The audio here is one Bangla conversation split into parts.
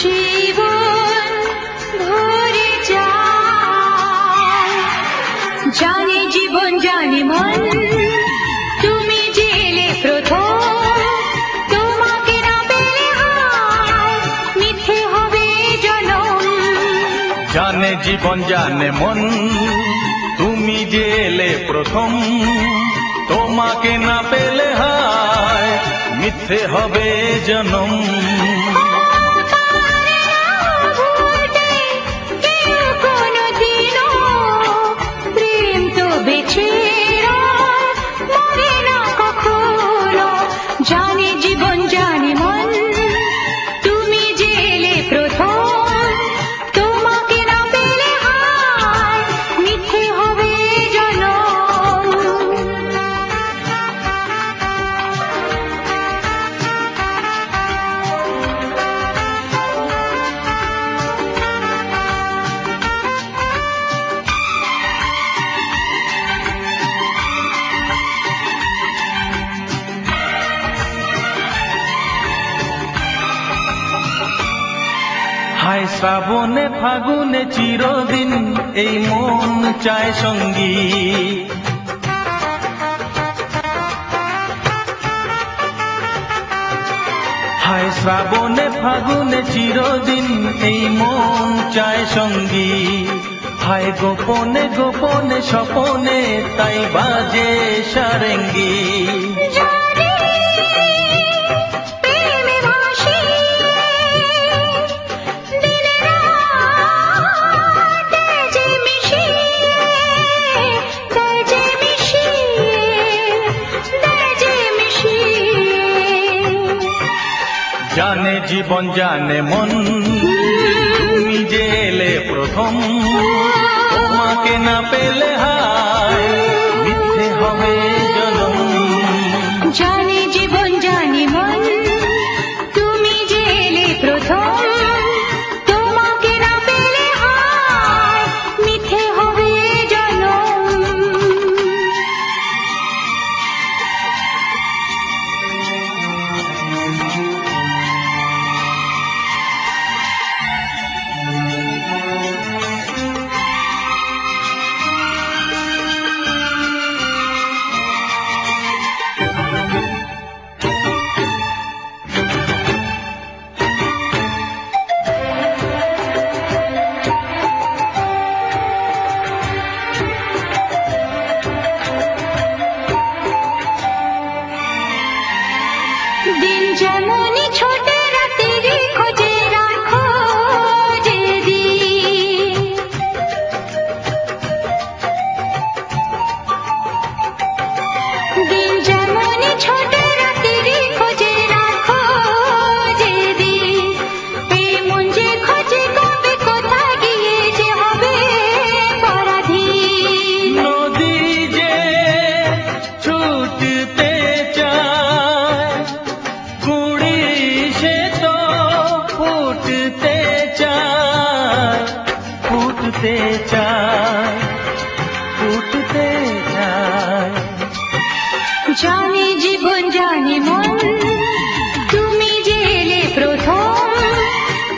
জীবন ভরে যায়, জানে জীবন জানে মন, তুমি যে এলে প্রথম, তোমাকে না পেলে হায় মিথ্যে হবে জনম। জানে জীবন জানে মন, তুমি যে এলে প্রথম, তোমাকে না পেলে হায় মিথ্যে হবে জনম। জানে জীবন জানে মন, তুমি যে এলে প্রথম, তোমাকে না পেলে হায় মিথ্যে হবে জনম। হায় শ্রাবণে ফাগুনে চিরদিন এই মন চায় সঙ্গী, হায় শ্রাবণে ফাগুনে চিরদিন এই মন চায় সঙ্গী। হায় গোপনে গোপনে স্বপনে তাই বাজে সারেঙ্গি। জানে জীবন জানে মন, তুমি যে এলে প্রথম, তোমাকে না পেলে হায় মিথ্যে হবে জনম। জানে জীবন জানে মন, তুমি যে এলে প্রথম, তোমাকে না পেলে হায় মিথ্যে হবে জনম। দিন যেমনই ছোটে রাতেরই খোঁজে রাখো যেদিন, দিন যেমনই ছোটে রাতেরই খোঁজে রাখো যেদিন, এই মন যে খোঁজে কবে কোথা গিয়ে যে হবে পরাধীন। নদী যে ছুটতে চায়, কুড়ি সে তো ফুটতে চায়, ফুটতে চায়, ফুটতে চায়। জানে জীবন জানে মন, তুমি যে এলে প্রথম,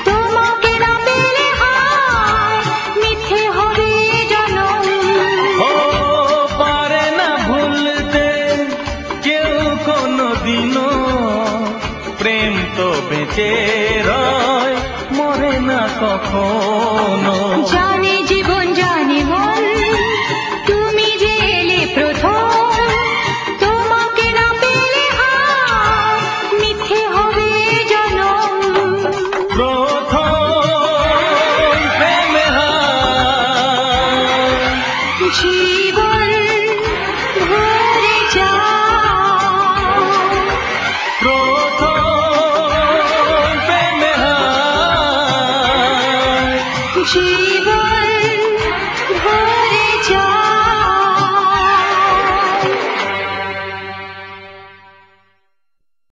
তোমাকে না পেলে হায় মিথ্যে হবে জনম। ও পারে না ভুলতে কেউ কোনদিনও, প্রেম তো বেঁচে রয় মরে না কখনো। জানে জীবন জানে মন, তুমি যে এলে প্রথম, তোমাকে না পেলে হায় মিথ্যে হবে জনম। প্রথম প্রেমে হায় জীবন ভরে যায়, প্রথম প্রেমে হায় জীবন